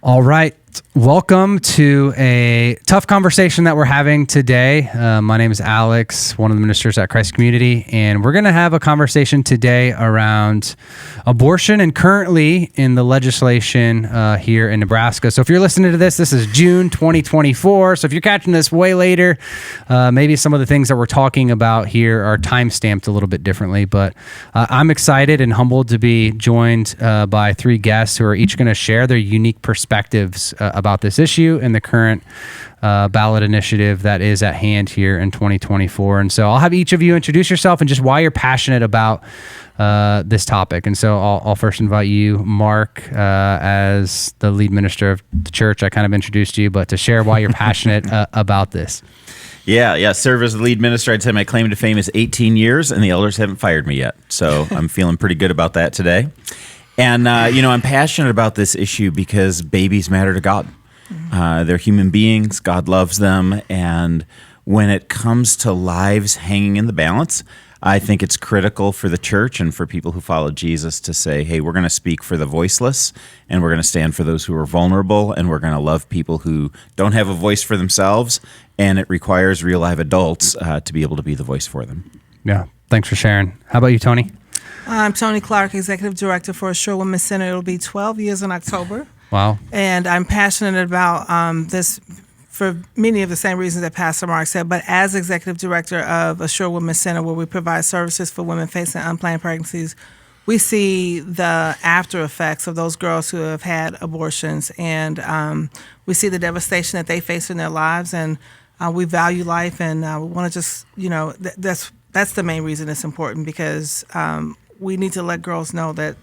All right. Welcome to a tough conversation that we're having today. My name is Alex, one of the ministers at Christ Community, and we're going to have a conversation today around abortion and currently in the legislation here in Nebraska. So if you're listening to this is June 2024. So if you're catching this way later, maybe some of the things that we're talking about here are time-stamped a little bit differently, but I'm excited and humbled to be joined by three guests who are each going to share their unique perspectives about this issue and the current ballot initiative that is at hand here in 2024. And so I'll have each of you introduce yourself and just why you're passionate about this topic. And so I'll first invite you, Mark, as the lead minister of the church. I kind of introduced you, but to share why you're passionate about this. Yeah. Serve as the lead minister. I'd say my claim to fame is 18 years, and the elders haven't fired me yet. So I'm feeling pretty good about that today. And, I'm passionate about this issue because babies matter to God. They're human beings. God loves them. And when it comes to lives hanging in the balance, I think it's critical for the church and for people who follow Jesus to say, hey, we're going to speak for the voiceless, and we're going to stand for those who are vulnerable, and we're going to love people who don't have a voice for themselves, and it requires real live adults to be able to be the voice for them. Yeah, thanks for sharing. How about you, Toni? I'm Toni Clark, Executive Director for Assure Women's Center. It'll be 12 years in October. Wow. And I'm passionate about this for many of the same reasons that Pastor Mark said, but as Executive Director of Assure Women's Center, where we provide services for women facing unplanned pregnancies, we see the after effects of those girls who have had abortions, and we see the devastation that they face in their lives, and we value life, and we want to just, that's the main reason it's important, because we need to let girls know that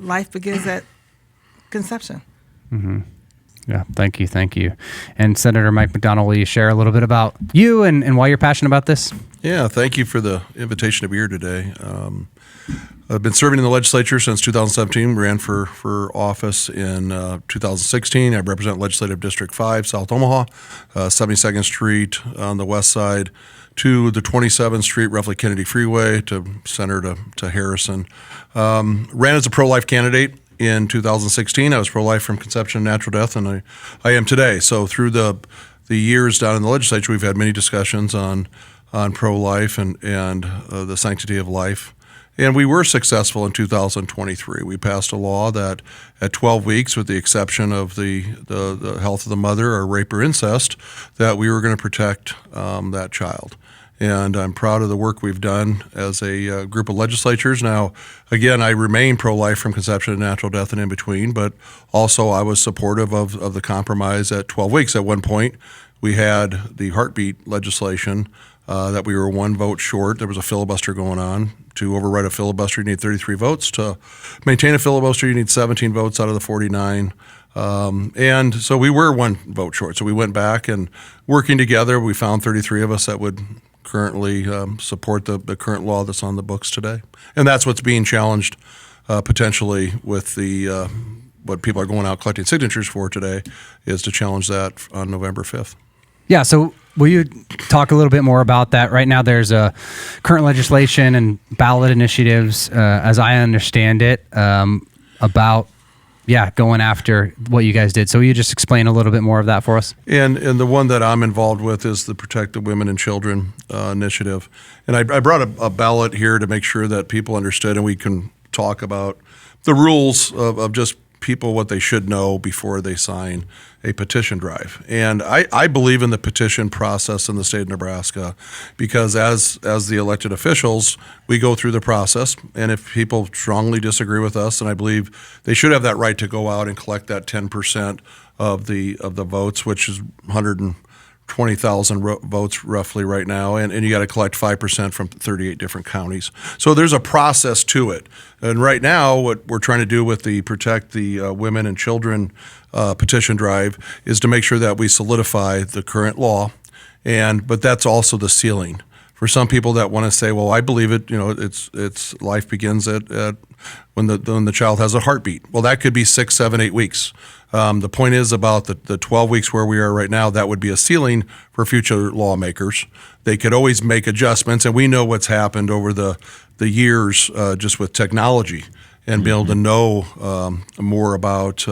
life begins at conception. Mm-hmm. Yeah, thank you. And Senator Mike McDonnell, will you share a little bit about you and why you're passionate about this? Yeah, thank you for the invitation to be here today. I've been serving in the legislature since 2017, ran for office in 2016. I represent Legislative District 5, South Omaha, 72nd Street on the west side to the 27th Street, roughly Kennedy Freeway, to center to Harrison. Ran as a pro-life candidate in 2016. I was pro-life from conception to natural death, and I am today. So through the years down in the legislature, we've had many discussions on pro-life and the sanctity of life. And we were successful in 2023. We passed a law that at 12 weeks, with the exception of the health of the mother or rape or incest, that we were going to protect that child. And I'm proud of the work we've done as a group of legislatures. Now, again, I remain pro-life from conception to natural death and in between, but also I was supportive of the compromise at 12 weeks. At one point, we had the heartbeat legislation that we were one vote short. There was a filibuster going on. To override a filibuster, you need 33 votes. To maintain a filibuster, you need 17 votes out of the 49. And so we were one vote short. So we went back, and working together, we found 33 of us that would currently support the current law that's on the books today. And that's what's being challenged potentially with the what people are going out collecting signatures for today, is to challenge that on November 5th. Yeah, so will you talk a little bit more about that? Right now there's a current legislation and ballot initiatives, as I understand it, about going after what you guys did. So will you just explain a little bit more of that for us? And the one that I'm involved with is the Protect the Women and Children initiative. And I brought a ballot here to make sure that people understood, and we can talk about the rules of just people what they should know before they sign a petition drive. And I believe in the petition process in the state of Nebraska, because as the elected officials, we go through the process, and if people strongly disagree with us, then I believe they should have that right to go out and collect that 10% of the votes, which is 120,000 votes roughly right now, and you got to collect 5% from 38 different counties. So there's a process to it. And right now, what we're trying to do with the Protect the Women and Children petition drive is to make sure that we solidify the current law, but that's also the ceiling. For some people that want to say, well, I believe it, it's life begins at when the child has a heartbeat. Well, that could be 6, 7, 8 weeks. The point is about the 12 weeks where we are right now, that would be a ceiling for future lawmakers. They could always make adjustments, and we know what's happened over the years just with technology. and be able to know more about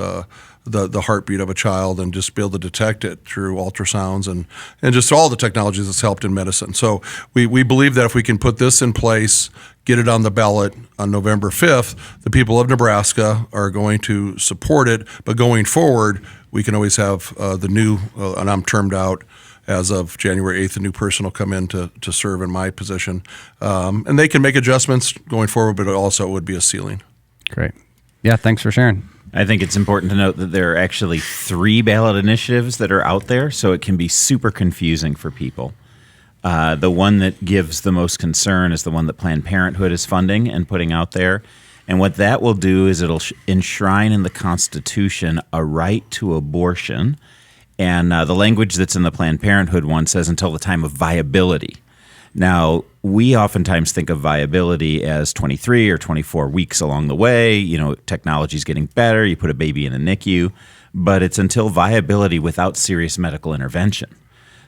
the heartbeat of a child and just be able to detect it through ultrasounds and just all the technologies that's helped in medicine. So we believe that if we can put this in place, get it on the ballot on November 5th, the people of Nebraska are going to support it. But going forward, we can always have the new, and I'm termed out as of January 8th, a new person will come in to serve in my position. And they can make adjustments going forward, but also it would be a ceiling. Great. Yeah, thanks for sharing. I think it's important to note that there are actually 3 ballot initiatives that are out there, so it can be super confusing for people. The one that gives the most concern is the one that Planned Parenthood is funding and putting out there. And what that will do is it'll enshrine in the Constitution a right to abortion. And the language that's in the Planned Parenthood one says until the time of viability. Now, we oftentimes think of viability as 23 or 24 weeks along the way. You know, technology's getting better. You put a baby in a NICU, but it's until viability without serious medical intervention.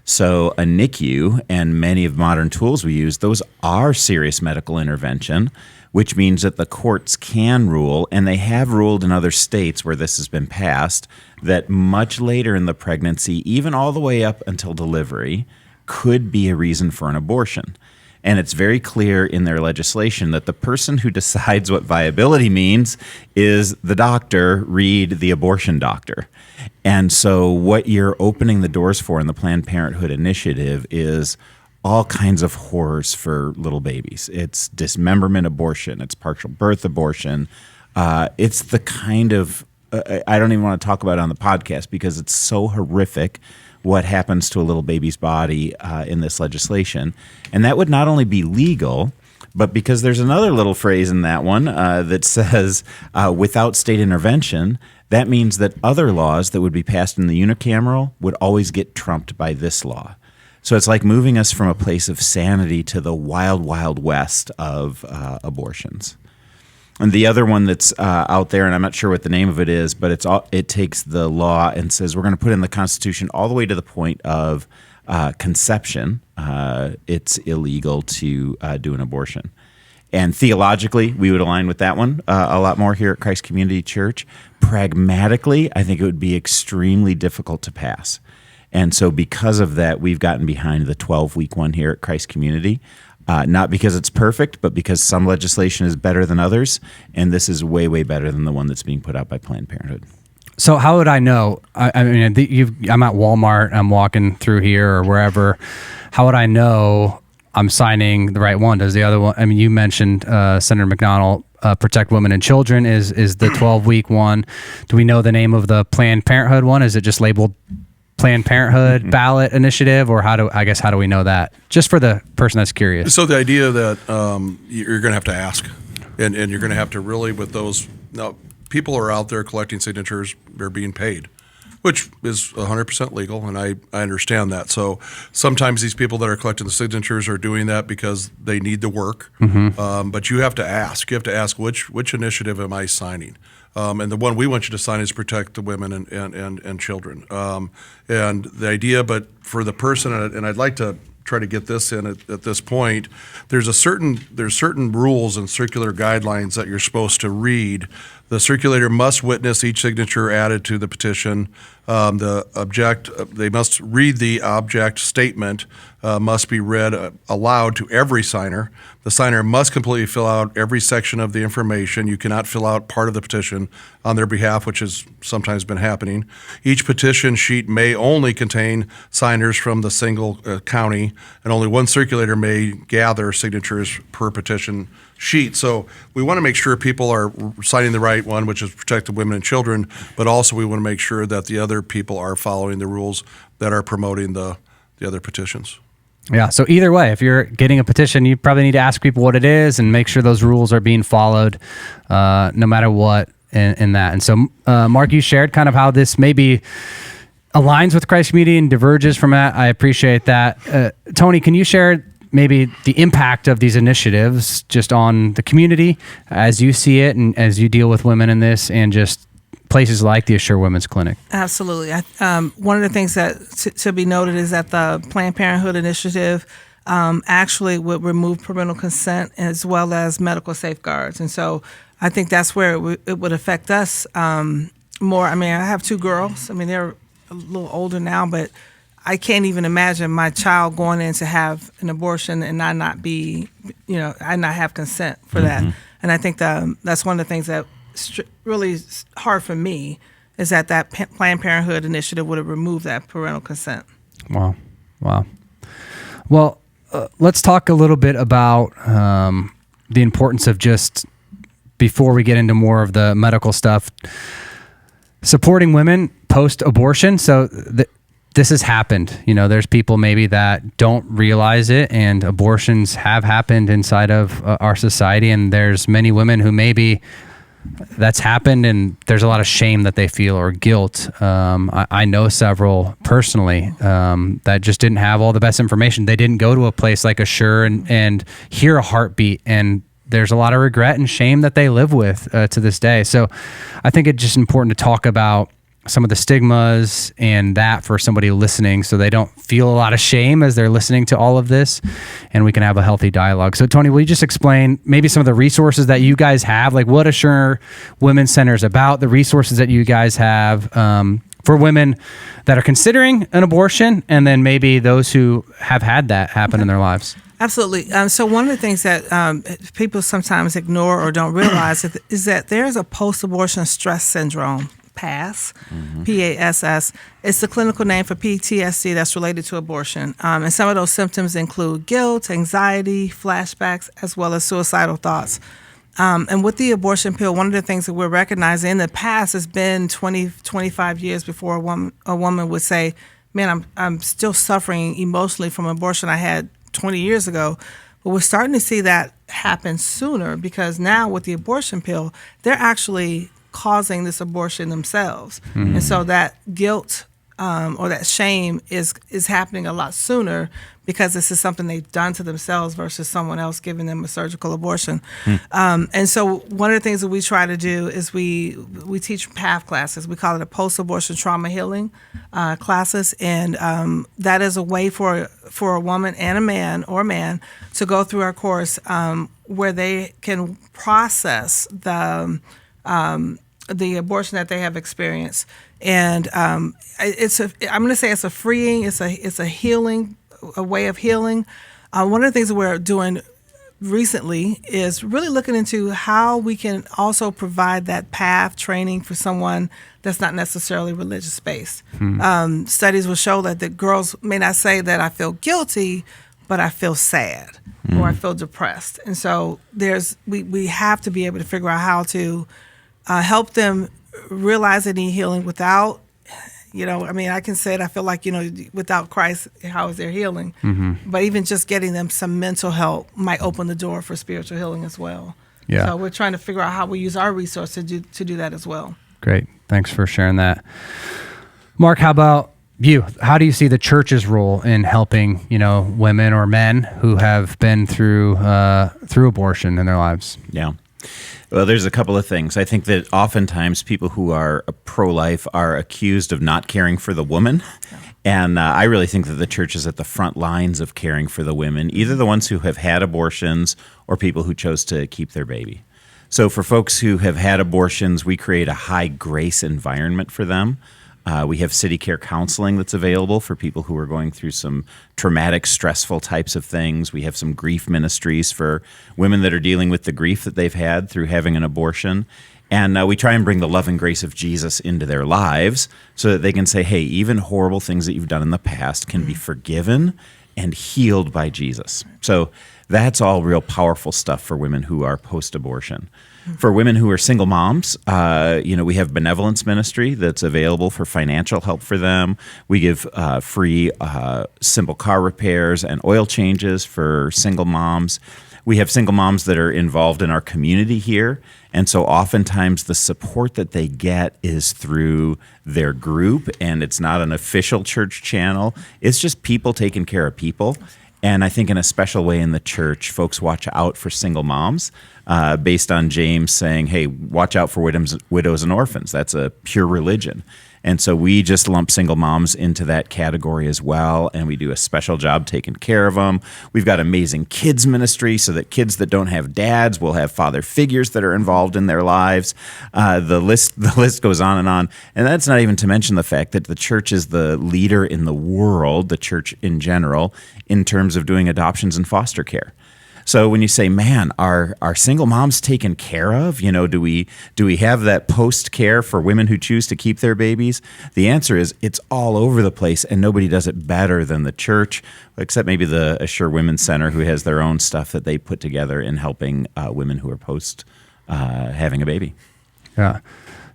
So a NICU and many of modern tools we use, those are serious medical intervention, which means that the courts can rule, and they have ruled in other states where this has been passed, that much later in the pregnancy, even all the way up until delivery, could be a reason for an abortion. And it's very clear in their legislation that the person who decides what viability means is the doctor, read the abortion doctor. And so what you're opening the doors for in the Planned Parenthood initiative is all kinds of horrors for little babies. It's dismemberment abortion. It's partial birth abortion. It's the kind of, I don't even want to talk about it on the podcast because it's so horrific what happens to a little baby's body in this legislation. And that would not only be legal, but because there's another little phrase in that one that says without state intervention, that means that other laws that would be passed in the unicameral would always get trumped by this law. So it's like moving us from a place of sanity to the wild, wild west of abortions. And the other one that's out there, and I'm not sure what the name of it is, but it takes the law and says we're going to put in the Constitution all the way to the point of conception. It's illegal to do an abortion. And theologically, we would align with that one a lot more here at Christ Community Church. Pragmatically, I think it would be extremely difficult to pass. And so because of that, we've gotten behind the 12-week one here at Christ Community. Not because it's perfect, but because some legislation is better than others, and this is way, way better than the one that's being put out by Planned Parenthood. So how would I know? I mean, I'm at Walmart, I'm walking through here or wherever. How would I know I'm signing the right one? Does the other one, I mean, you mentioned Senator McDonnell, Protect Women and Children is the 12-week one. Do we know the name of the Planned Parenthood one? Is it just labeled Planned Parenthood ballot initiative, or how do we know that? Just for the person that's curious. So the idea that you're going to have to ask, and you're going to have to really, with those, now people are out there collecting signatures, they're being paid, which is 100% legal, and I understand that. So sometimes these people that are collecting the signatures are doing that because they need the work, but you have to ask. You have to ask, which initiative am I signing? And the one we want you to sign is Protect the Women and Children. And the idea, but for the person, and I'd like to try to get this in at this point, there's certain rules and circular guidelines that you're supposed to read. The circulator must witness each signature added to the petition. They must read the object statement, must be read aloud to every signer. The signer must completely fill out every section of the information. You cannot fill out part of the petition on their behalf, which has sometimes been happening. Each petition sheet may only contain signers from the single county, and only one circulator may gather signatures per petition sheet. So we want to make sure people are signing the right one, which is Protect the Women and Children, but also we want to make sure that the other people are following the rules that are promoting the other petitions. Yeah, so either way, if you're getting a petition, you probably need to ask people what it is and make sure those rules are being followed no matter what in that. And so, Mark, you shared kind of how this maybe aligns with Christ Community and diverges from that. I appreciate that. Toni, can you share maybe the impact of these initiatives just on the community as you see it and as you deal with women in this and just places like the Assure Women's Clinic? Absolutely. One of the things that to be noted is that the Planned Parenthood initiative actually would remove parental consent as well as medical safeguards. And so I think that's where it would affect us more. I mean, I have 2 girls. I mean, they're a little older now, but I can't even imagine my child going in to have an abortion and I not have consent for that. And I think that's one of the things that really is hard for me is that Planned Parenthood initiative would have removed that parental consent. Wow. Well, let's talk a little bit about the importance of just, before we get into more of the medical stuff, supporting women post-abortion. So this has happened. There's people maybe that don't realize it, and abortions have happened inside of our society, and there's many women who maybe that's happened and there's a lot of shame that they feel or guilt. I know several personally that just didn't have all the best information. They didn't go to a place like Assure and hear a heartbeat, and there's a lot of regret and shame that they live with to this day. So I think it's just important to talk about some of the stigmas and that for somebody listening, so they don't feel a lot of shame as they're listening to all of this, and we can have a healthy dialogue. So Toni, will you just explain maybe some of the resources that you guys have, like what Assure Women's Center is about, the resources that you guys have for women that are considering an abortion, and then maybe those who have had that happen in their lives? Absolutely. So one of the things that people sometimes ignore or don't realize is that there's a post-abortion stress syndrome, PASS, PASS. It's the clinical name for PTSD that's related to abortion. And some of those symptoms include guilt, anxiety, flashbacks, as well as suicidal thoughts. And with the abortion pill, one of the things that we're recognizing in the past has been 20, 25 years before a woman would say, man, I'm still suffering emotionally from abortion I had 20 years ago. But we're starting to see that happen sooner, because now with the abortion pill, they're actually causing this abortion themselves. And so that guilt or that shame is happening a lot sooner, because this is something they've done to themselves versus someone else giving them a surgical abortion. And so one of the things that we try to do is we teach PATH classes. We call it a post-abortion trauma healing classes. And that is a way for a woman and a man to go through our course where they can process the abortion that they have experienced. And I'm going to say it's a freeing, it's a healing, a way of healing. One of the things that we're doing recently is really looking into how we can also provide that path training for someone that's not necessarily religious based. Studies will show that the girls may not say that I feel guilty, but I feel sad or I feel depressed. And so we have to be able to figure out how to help them realize they need healing without, I can say it, I feel like, without Christ, how is there healing? But even just getting them some mental help might open the door for spiritual healing as well. Yeah. So we're trying to figure out how we use our resource to do that as well. Great. Thanks for sharing that. Mark, how about you? How do you see the church's role in helping, women or men who have been through abortion in their lives? Yeah. Well, there's a couple of things. I think that oftentimes people who are pro-life are accused of not caring for the woman. Yeah. And I really think that the church is at the front lines of caring for the women, either the ones who have had abortions or people who chose to keep their baby. So for folks who have had abortions, we create a high grace environment for them. We have city care counseling that's available for people who are going through some traumatic, stressful types of things. We have some grief ministries for women that are dealing with the grief that they've had through having an abortion. And we try and bring the love and grace of Jesus into their lives so that they can say, hey, even horrible things that you've done in the past can be forgiven and healed by Jesus. So that's all real powerful stuff for women who are post-abortion. For women who are single moms, we have benevolence ministry that's available for financial help for them. We give free simple car repairs and oil changes for single moms. We have single moms that are involved in our community here. And so oftentimes the support that they get is through their group, and it's not an official church channel. It's just people taking care of people. And I think in a special way in the church, folks watch out for single moms based on James saying, hey, watch out for widows and orphans. That's a pure religion. And so we just lump single moms into that category as well. And we do a special job taking care of them. We've got amazing kids ministry so that kids that don't have dads will have father figures that are involved in their lives. The list goes on. And that's not even to mention the fact that the church is the leader in the world, the church in general, in terms of doing adoptions and foster care. So when you say, man, are single moms taken care of? Do we have that post care for women who choose to keep their babies? The answer is it's all over the place, and nobody does it better than the church, except maybe the Assure Women's Center, who has their own stuff that they put together in helping women who are post having a baby. Yeah.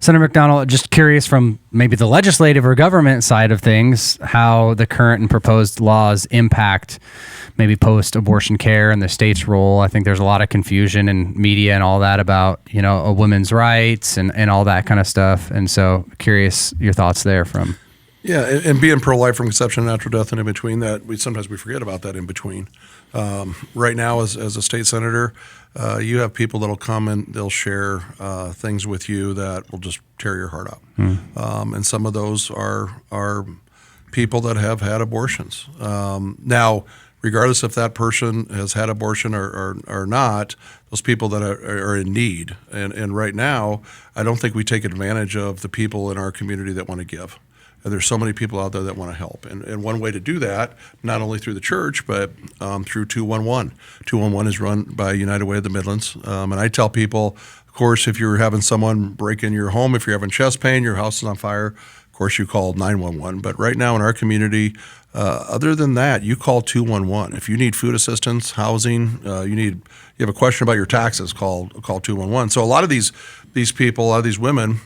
Senator McDonnell, just curious from maybe the legislative or government side of things, how the current and proposed laws impact maybe post-abortion care and the state's role. I think there's a lot of confusion in media and all that about, a woman's rights and all that kind of stuff. And so curious your thoughts there from. Yeah, and being pro-life from conception to natural death and in between that, sometimes we forget about that in between. Right now, as a state senator, you have people that'll come and they'll share things with you that will just tear your heart out. And some of those are people that have had abortions. Now, regardless if that person has had abortion or not, those people that are in need. And right now, I don't think we take advantage of the people in our community that want to give. And there's so many people out there that want to help. And one way to do that, not only through the church, but through 211. 211 is run by United Way of the Midlands. And I tell people, of course, if you're having someone break in your home, if you're having chest pain, your house is on fire, of course you call 911. But right now in our community, other than that, you call 211. If you need food assistance, housing, you have a question about your taxes, call 211. So a lot of these people, a lot of these women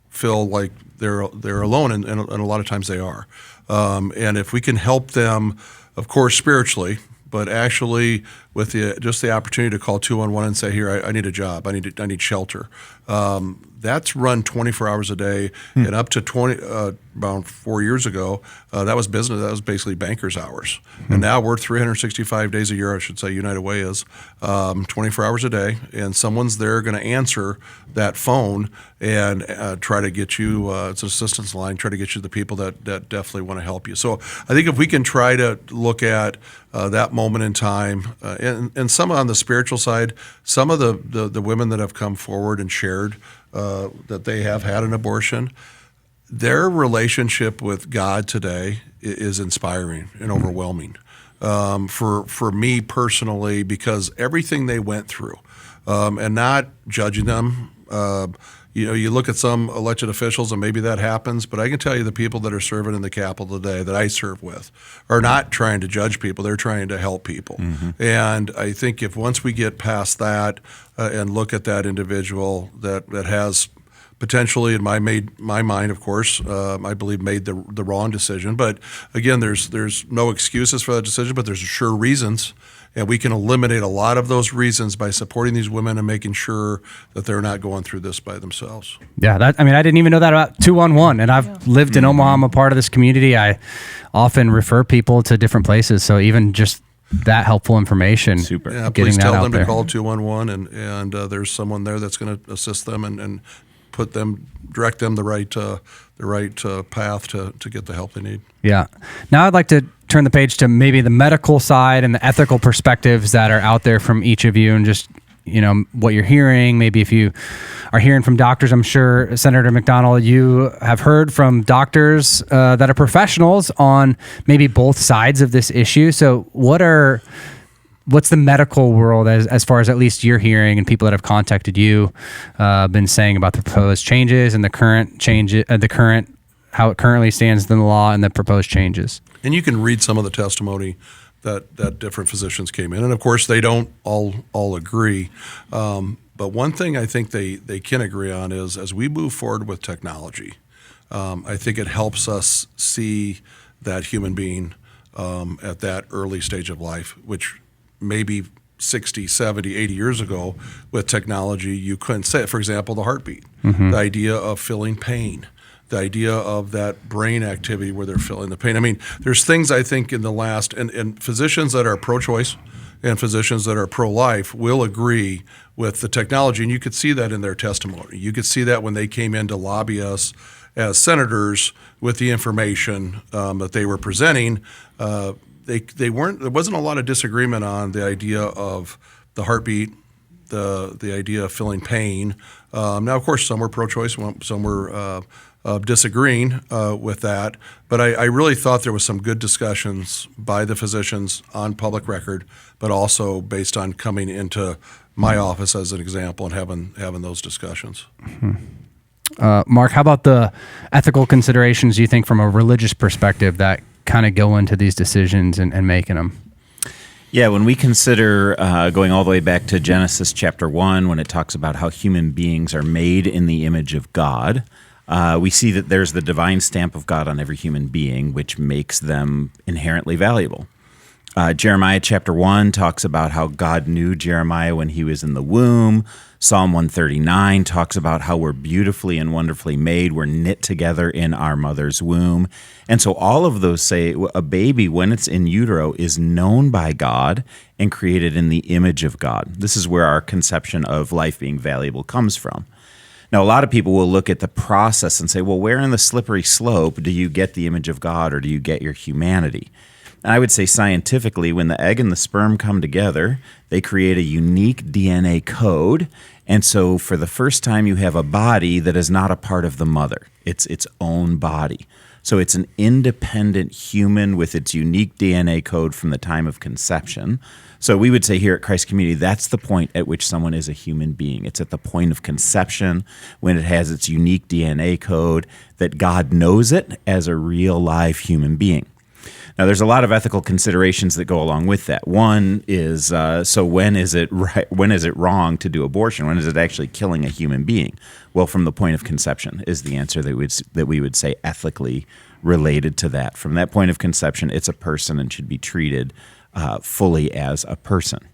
feel like they're alone, and a lot of times they are. And if we can help them, of course, spiritually, but actually with just the opportunity to call 211 and say, here, I need a job, I need shelter. That's run 24 hours a day, and up to about 4 years ago, that was business. That was basically banker's hours. And now we're 365 days a year, I should say, United Way is, 24 hours a day, and someone's there going to answer that phone and try to get you, it's an assistance line, try to get you the people that definitely want to help you. So I think if we can try to look at that moment in time, and some on the spiritual side, some of the women that have come forward and shared that they have had an abortion, their relationship with God today is inspiring and overwhelming for me personally, because everything they went through, and not judging them. You look at some elected officials and maybe that happens, but I can tell you the people that are serving in the Capitol today that I serve with are not trying to judge people. They're trying to help people. And I think if once we get past that and look at that individual that has potentially, in my mind, of course, I believe made the wrong decision. But again, there's no excuses for that decision, but there's sure reasons. And we can eliminate a lot of those reasons by supporting these women and making sure that they're not going through this by themselves. Yeah, I didn't even know that about 211. And I've lived in Omaha. I'm a part of this community. I often refer people to different places. So even just that helpful information. Super. Yeah, please tell them to call 211, and there's someone there that's going to assist them and direct them the right path to get the help they need. Yeah. Now I'd like to turn the page to maybe the medical side and the ethical perspectives that are out there from each of you, and just what you're hearing. Maybe if you are hearing from doctors, I'm sure, Senator McDonnell, you have heard from doctors that are professionals on maybe both sides of this issue. So what's the medical world, as far as at least you're hearing, and people that have contacted you been saying about the proposed changes and the current how it currently stands in the law and the proposed changes? And you can read some of the testimony that different physicians came in, and of course they don't all agree. But one thing I think they can agree on is, as we move forward with technology, I think it helps us see that human being at that early stage of life, which maybe 60, 70, 80 years ago with technology, you couldn't say it. For example, the heartbeat, the idea of feeling pain, the idea of that brain activity where they're feeling the pain. I mean, there's things I think in the last, and physicians that are pro-choice and physicians that are pro-life will agree with the technology, and you could see that in their testimony. You could see that when they came in to lobby us as senators with the information that they were presenting. They weren't. There wasn't a lot of disagreement on the idea of the heartbeat, the idea of feeling pain. Now, of course, some were pro-choice, some were disagreeing with that. But I really thought there was some good discussions by the physicians on public record, but also based on coming into my office as an example and having those discussions. Mark, how about the ethical considerations you think from a religious perspective that kind of go into these decisions and making them? Yeah, when we consider going all the way back to Genesis chapter 1, when it talks about how human beings are made in the image of God, we see that there's the divine stamp of God on every human being, which makes them inherently valuable. Jeremiah chapter 1 talks about how God knew Jeremiah when he was in the womb. Psalm 139 talks about how we're beautifully and wonderfully made. We're knit together in our mother's womb. And so all of those say a baby, when it's in utero, is known by God and created in the image of God. This is where our conception of life being valuable comes from. Now, a lot of people will look at the process and say, well, where in the slippery slope do you get the image of God or do you get your humanity? And I would say scientifically, when the egg and the sperm come together, they create a unique DNA code. And so for the first time, you have a body that is not a part of the mother. It's its own body. So it's an independent human with its unique DNA code from the time of conception. So we would say here at Christ Community, that's the point at which someone is a human being. It's at the point of conception when it has its unique DNA code that God knows it as a real live human being. Now, there's a lot of ethical considerations that go along with that. One is, so when is it right? When is it wrong to do abortion? When is it actually killing a human being? Well, from the point of conception is the answer that we would say ethically related to that. From that point of conception, it's a person and should be treated fully as a person.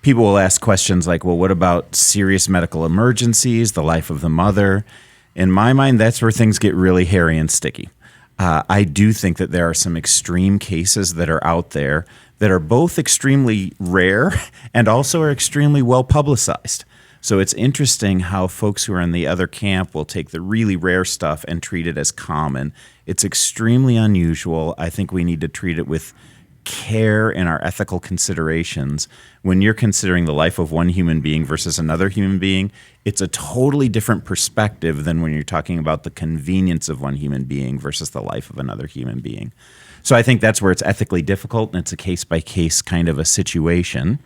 People will ask questions like, well, what about serious medical emergencies, the life of the mother? In my mind, that's where things get really hairy and sticky. I do think that there are some extreme cases that are out there that are both extremely rare and also are extremely well publicized. So it's interesting how folks who are in the other camp will take the really rare stuff and treat it as common. It's extremely unusual. I think we need to treat it with care in our ethical considerations. When you're considering the life of one human being versus another human being, it's a totally different perspective than when you're talking about the convenience of one human being versus the life of another human being. So I think that's where it's ethically difficult, and it's a case-by-case kind of a situation.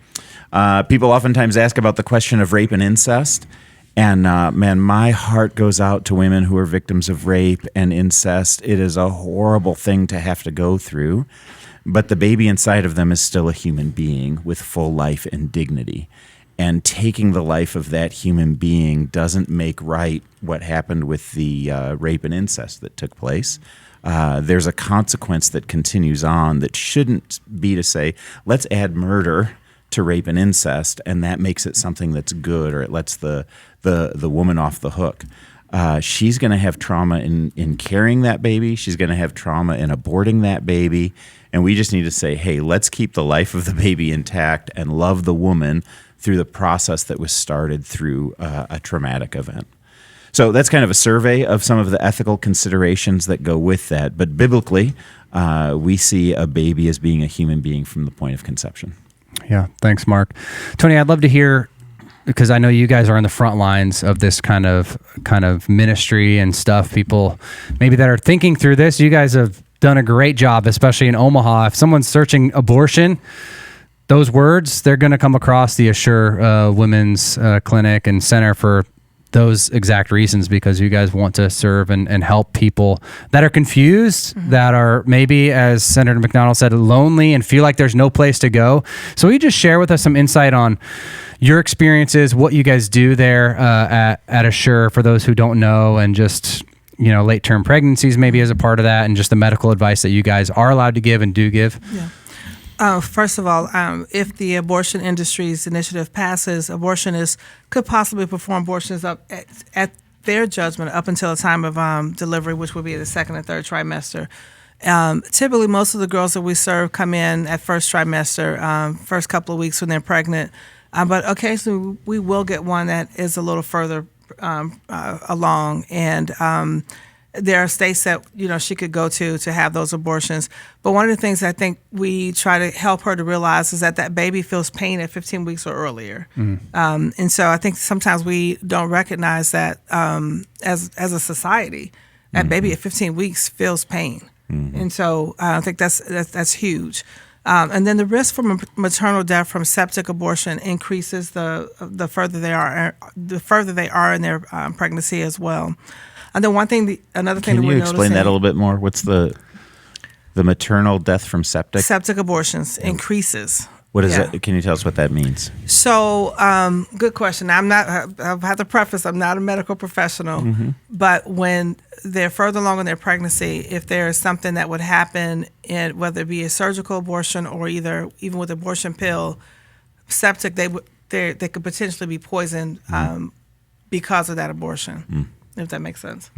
People oftentimes ask about the question of rape and incest. And man, my heart goes out to women who are victims of rape and incest. It is a horrible thing to have to go through. But the baby inside of them is still a human being with full life and dignity. And taking the life of that human being doesn't make right what happened with the rape and incest that took place. There's a consequence that continues on that shouldn't be to say, let's add murder to rape and incest, and that makes it something that's good, or it lets the woman off the hook. She's going to have trauma in carrying that baby. She's going to have trauma in aborting that baby. And we just need to say, hey, let's keep the life of the baby intact and love the woman through the process that was started through a traumatic event. So that's kind of a survey of some of the ethical considerations that go with that. But biblically, we see a baby as being a human being from the point of conception. Yeah, thanks, Mark. Toni, I'd love to hear, because I know you guys are on the front lines of this kind of ministry and stuff. People maybe that are thinking through this, you guys have done a great job, especially in Omaha. If someone's searching abortion, those words, they're going to come across the Assure Women's Clinic and Center for those exact reasons, because you guys want to serve and help people that are confused, that are maybe, as Senator McDonnell said, lonely and feel like there's no place to go. So will you just share with us some insight on your experiences, what you guys do there at Assure for those who don't know, and just, you know, late-term pregnancies maybe as a part of that, and just the medical advice that you guys are allowed to give and do give? Yeah. First of all, if the abortion industry's initiative passes, abortionists could possibly perform abortions up at their judgment up until the time of delivery, which would be the second and third trimester. Typically, most of the girls that we serve come in at first trimester, first couple of weeks when they're pregnant. But occasionally, we will get one that is a little further along. And there are states that she could go to have those abortions. But one of the things I think we try to help her to realize is that baby feels pain at 15 weeks or earlier. And so I think sometimes we don't recognize that as a society, that baby at 15 weeks feels pain. And so I think that's huge. And then the risk for maternal death from septic abortion increases the further they are in their pregnancy as well. And then another thing that we're noticing. Can you explain that a little bit more? What's the maternal death from septic? Septic abortions increases. What is that? Can you tell us what that means? So, good question. I've had to preface, I'm not a medical professional, but when they're further along in their pregnancy, if there is something that would happen, whether it be a surgical abortion or even with abortion pill, septic, they could potentially be poisoned because of that abortion, if that makes sense.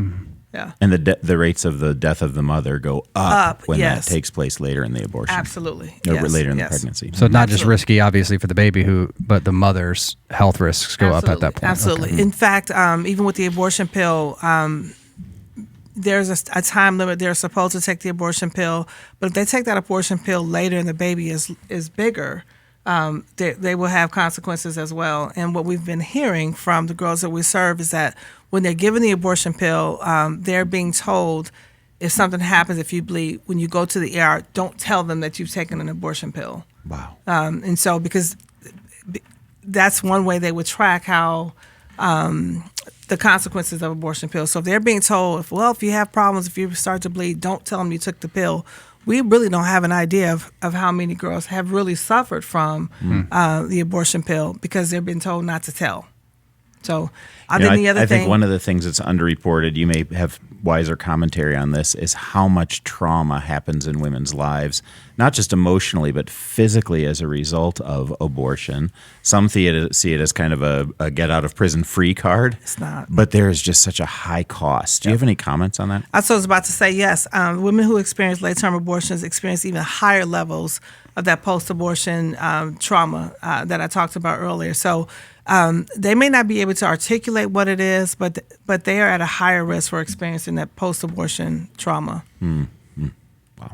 Yeah. And the rates of the death of the mother go up when that takes place later in the abortion. Absolutely. Or later in the pregnancy. So not just risky, obviously, for the baby, but the mother's health risks go up at that point. Absolutely. Okay. In fact, even with the abortion pill, there's a time limit. They're supposed to take the abortion pill, but if they take that abortion pill later and the baby is bigger, they will have consequences as well. And what we've been hearing from the girls that we serve is that when they're given the abortion pill, they're being told if something happens, if you bleed, when you go to the ER, don't tell them that you've taken an abortion pill. Wow. And so because that's one way they would track how the consequences of abortion pills. So if they're being told, if you have problems, if you start to bleed, don't tell them you took the pill. We really don't have an idea of how many girls have really suffered from the abortion pill because they've been told not to tell. So I think one of the things that's underreported, you may have wiser commentary on this, is how much trauma happens in women's lives, not just emotionally, but physically as a result of abortion. Some see it as kind of a get-out-of-prison-free card. It's not. But there is just such a high cost. Do you have any comments on that? I was about to say, yes. Women who experience late-term abortions experience even higher levels of that post-abortion trauma that I talked about earlier. So they may not be able to articulate what it is, but they are at a higher risk for experiencing that post-abortion trauma. Wow.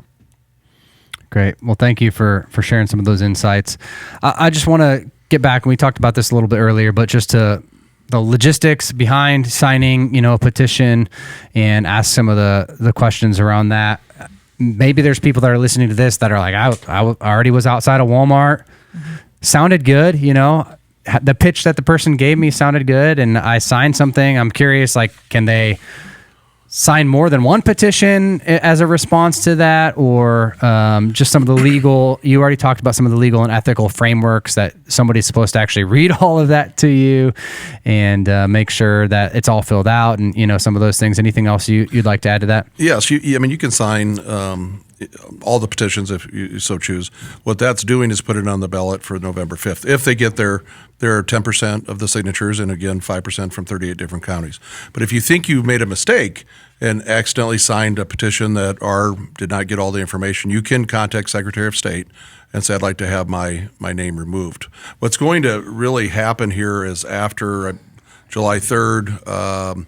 Great. Well, thank you for sharing some of those insights. I just want to get back, and we talked about this a little bit earlier, but just to the logistics behind signing, a petition, and ask some of the questions around that. Maybe there's people that are listening to this that are like, I already was outside of Walmart. Sounded good, the pitch that the person gave me sounded good, and I signed something. I'm curious, can they sign more than one petition as a response to that, or just some of the legal? You already talked about some of the legal and ethical frameworks that somebody's supposed to actually read all of that to you and make sure that it's all filled out, and some of those things. Anything else you'd like to add to that? Yes, you can sign all the petitions if you so choose. What that's doing is put it on the ballot for November 5th. If they get their 10% of the signatures, and again, 5% from 38 different counties. But if you think you made a mistake and accidentally signed a petition that did not get all the information, you can contact Secretary of State and say, I'd like to have my name removed. What's going to really happen here is after July 3rd,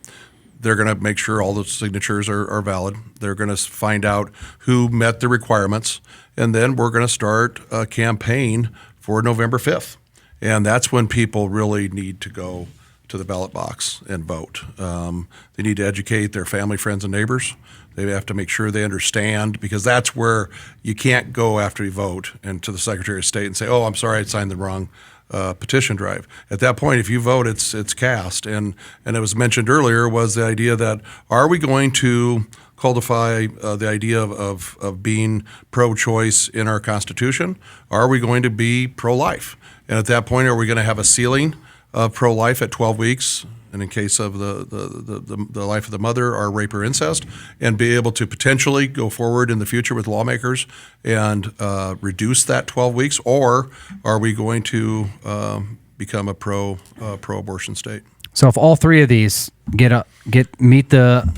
they're going to make sure all the signatures are valid. They're going to find out who met the requirements, and then we're going to start a campaign for November 5th. And that's when people really need to go to the ballot box and vote. They need to educate their family, friends, and neighbors. They have to make sure they understand, because that's where you can't go after you vote and to the Secretary of State and say, oh, I'm sorry, I signed the wrong petition drive. At that point, if you vote, it's cast. And it was mentioned earlier was the idea that, are we going to codify the idea of being pro-choice in our Constitution? Are we going to be pro-life? And at that point, are we going to have a ceiling of pro-life at 12 weeks, and in case of the life of the mother, or rape or incest, and be able to potentially go forward in the future with lawmakers and reduce that 12 weeks? Or are we going to become a pro-abortion state? So if all three of these meet the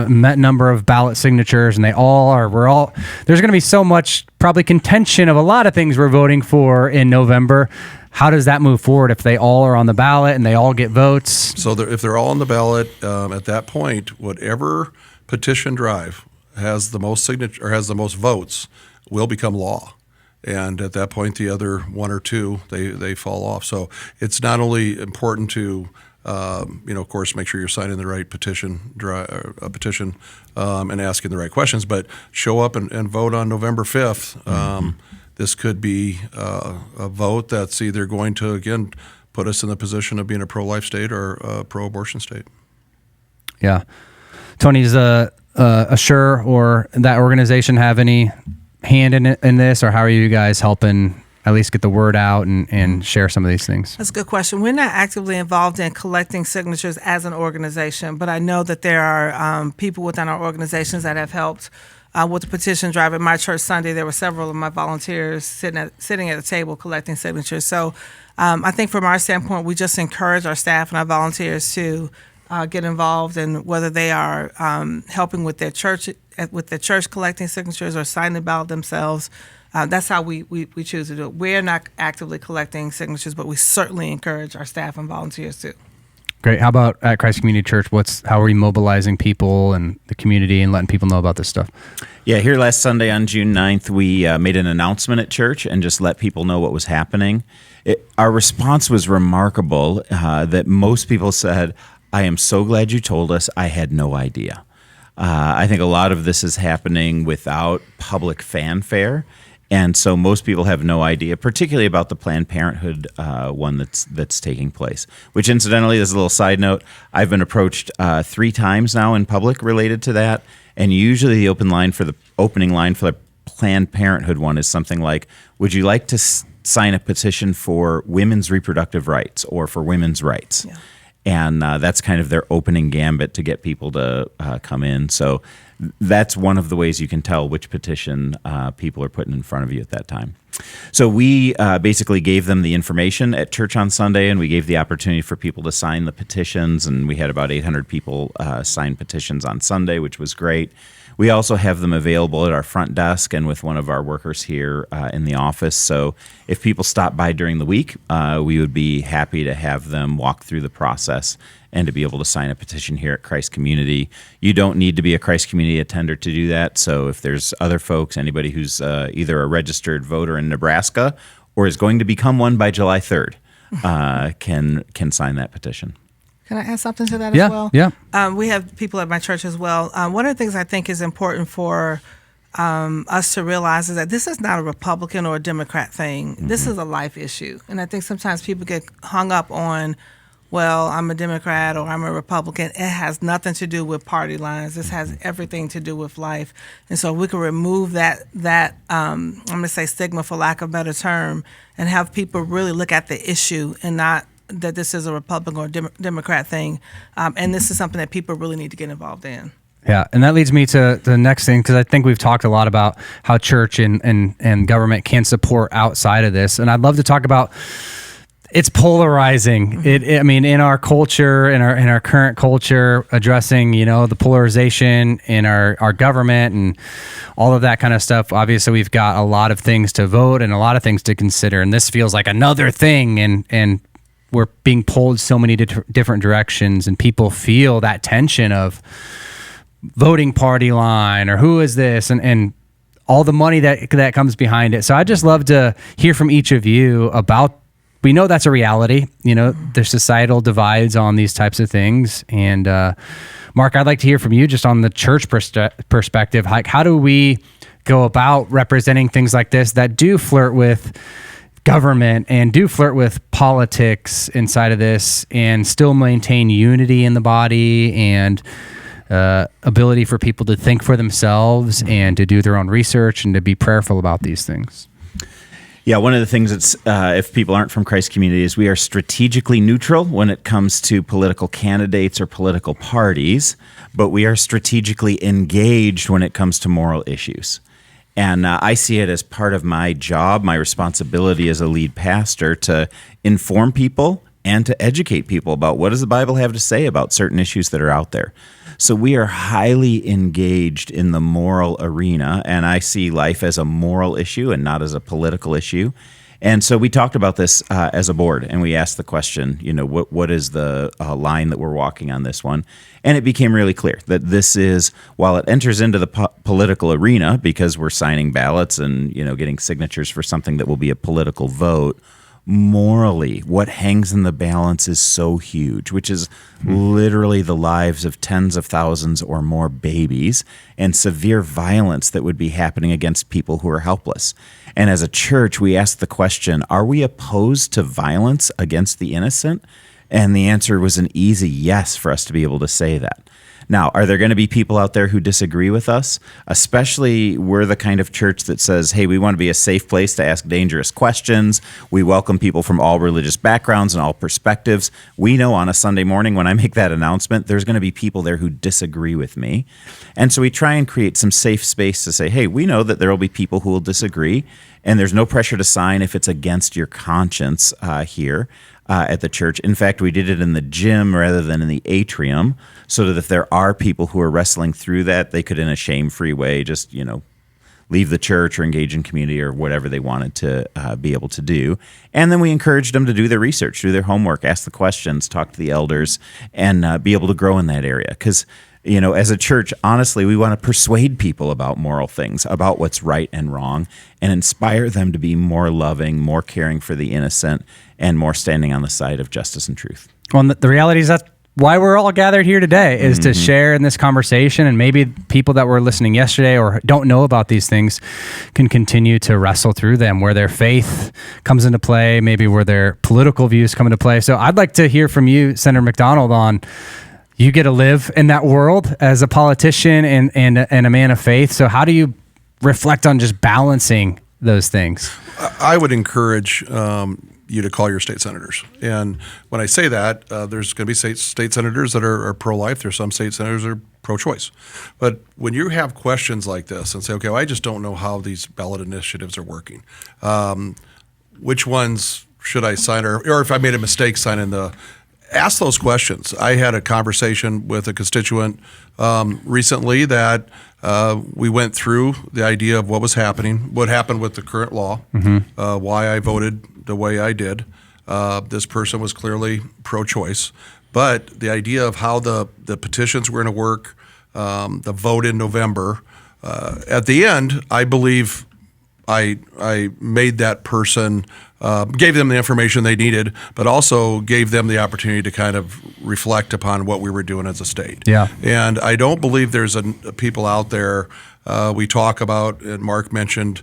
met number of ballot signatures, and there's going to be so much probably contention of a lot of things we're voting for in November. How does that move forward if they all are on the ballot and they all get votes? So if they're all on the ballot, at that point, whatever petition drive has the most signature or has the most votes will become law. And at that point, the other one or two, they fall off. So it's not only important to, of course, make sure you're signing the right petition and asking the right questions, but show up and vote on November 5th. This could be a vote that's either going to, again, put us in the position of being a pro-life state or a pro-abortion state. Yeah. Tony's Assure or that organization have any hand in this, or how are you guys helping at least get the word out and share some of these things? That's a good question. We're not actively involved in collecting signatures as an organization, but I know that there are people within our organizations that have helped with the petition drive. At my church Sunday, there were several of my volunteers sitting at a table collecting signatures. So I think from our standpoint, we just encourage our staff and our volunteers to get involved, and whether they are helping with their church collecting signatures or signing the ballot themselves. That's how we choose to do it. We're not actively collecting signatures, but we certainly encourage our staff and volunteers to. Great. How about at Christ Community Church? How are we mobilizing people and the community and letting people know about this stuff? Yeah, here last Sunday on June 9th, we made an announcement at church and just let people know what was happening. Our response was remarkable, that most people said, "I am so glad you told us. I had no idea." I think a lot of this is happening without public fanfare, and so most people have no idea, particularly about the Planned Parenthood one that's taking place. Which, incidentally, as a little side note, I've been approached 3 times now in public related to that, and usually the opening line for the Planned Parenthood one is something like, "Would you like to sign a petition for women's reproductive rights or for women's rights?" Yeah. And that's kind of their opening gambit to get people to come in. So that's one of the ways you can tell which petition people are putting in front of you at that time. So we basically gave them the information at church on Sunday, and we gave the opportunity for people to sign the petitions, and we had about 800 people sign petitions on Sunday, which was great. We also have them available at our front desk and with one of our workers here in the office. So if people stop by during the week, we would be happy to have them walk through the process and to be able to sign a petition here at Christ Community. You don't need to be a Christ Community attender to do that. So if there's other folks, anybody who's either a registered voter in Nebraska or is going to become one by July 3rd, can sign that petition. Can I add something to that as well? Yeah. We have people at my church as well. One of the things I think is important for us to realize is that this is not a Republican or a Democrat thing. Mm-hmm. This is a life issue. And I think sometimes people get hung up on, well, I'm a Democrat or I'm a Republican. It has nothing to do with party lines. This has everything to do with life. And so we can remove that I'm going to say stigma, for lack of a better term, and have people really look at the issue and not that this is a Republican or Democrat thing. And this is something that people really need to get involved in. Yeah, and that leads me to the next thing, because I think we've talked a lot about how church and government can support outside of this. And I'd love to talk about, it's polarizing. I mean, in our culture, in our current culture, addressing, the polarization in our government and all of that kind of stuff. Obviously, we've got a lot of things to vote and a lot of things to consider, and this feels like another thing. And we're being pulled so many different directions, and people feel that tension of voting party line or who is this, and all the money that comes behind it. So I'd just love to hear from each of you about, we know that's a reality, there's societal divides on these types of things. And Mark, I'd like to hear from you just on the church perspective. How do we go about representing things like this that do flirt with government and do flirt with politics inside of this and still maintain unity in the body and ability for people to think for themselves and to do their own research and to be prayerful about these things? Yeah, one of the things that's, if people aren't from Christ Community, is we are strategically neutral when it comes to political candidates or political parties, but we are strategically engaged when it comes to moral issues. And I see it as part of my job, my responsibility as a lead pastor, to inform people and to educate people about what does the Bible have to say about certain issues that are out there. So we are highly engaged in the moral arena, and I see life as a moral issue and not as a political issue. And so we talked about this as a board, and we asked the question, what is the line that we're walking on this one? And it became really clear that this is, while it enters into the political arena because we're signing ballots and, getting signatures for something that will be a political vote, morally, what hangs in the balance is so huge, which is literally the lives of tens of thousands or more babies and severe violence that would be happening against people who are helpless. And as a church, we asked the question, are we opposed to violence against the innocent? And the answer was an easy yes for us to be able to say that. Now, are there going to be people out there who disagree with us? Especially, we're the kind of church that says, hey, we want to be a safe place to ask dangerous questions. We welcome people from all religious backgrounds and all perspectives. We know on a Sunday morning when I make that announcement, there's going to be people there who disagree with me. And so we try and create some safe space to say, hey, we know that there will be people who will disagree, and there's no pressure to sign if it's against your conscience here. At the church. In fact, we did it in the gym rather than in the atrium, so that if there are people who are wrestling through that, they could, in a shame-free way, just, leave the church or engage in community or whatever they wanted to be able to do. And then we encouraged them to do their research, do their homework, ask the questions, talk to the elders, and be able to grow in that area. Because, as a church, honestly, we want to persuade people about moral things, about what's right and wrong, and inspire them to be more loving, more caring for the innocent, and more standing on the side of justice and truth. Well, the reality is that's why we're all gathered here today, is to share in this conversation, and maybe people that were listening yesterday or don't know about these things can continue to wrestle through them, where their faith comes into play, maybe where their political views come into play. So I'd like to hear from you, Senator McDonnell, on you get to live in that world as a politician and a man of faith. So how do you reflect on just balancing those things? I would encourage you to call your state senators. And when I say that, there's going to be state senators that are pro-life. There's some state senators that are pro-choice. But when you have questions like this and say, okay, well, I just don't know how these ballot initiatives are working. Which ones should I sign? Or if I made a mistake signing ask those questions. I had a conversation with a constituent recently that we went through the idea of what was happening, what happened with the current law, why I voted the way I did. This person was clearly pro-choice, but the idea of how the petitions were going to work, the vote in November, at the end, I believe I made that person, gave them the information they needed, but also gave them the opportunity to kind of reflect upon what we were doing as a state. Yeah. And I don't believe there's people out there, we talk about, and Mark mentioned,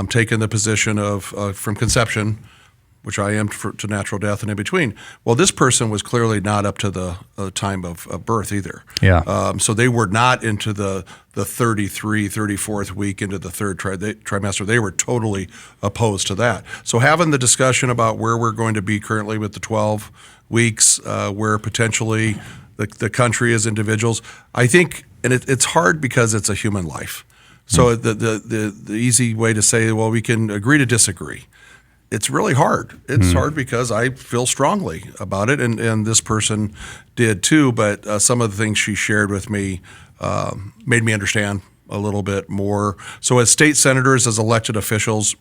taking the position of from conception, which I am, to natural death and in between. Well, this person was clearly not up to the time of birth either. Yeah. So they were not into the 34th week into the third trimester. They were totally opposed to that. So having the discussion about where we're going to be currently with the 12 weeks, where potentially the country as individuals, I think, and it's hard because it's a human life. So the easy way to say, well, we can agree to disagree. It's really hard. It's hard because I feel strongly about it, and this person did too, but some of the things she shared with me made me understand a little bit more. So as state senators, as elected officials,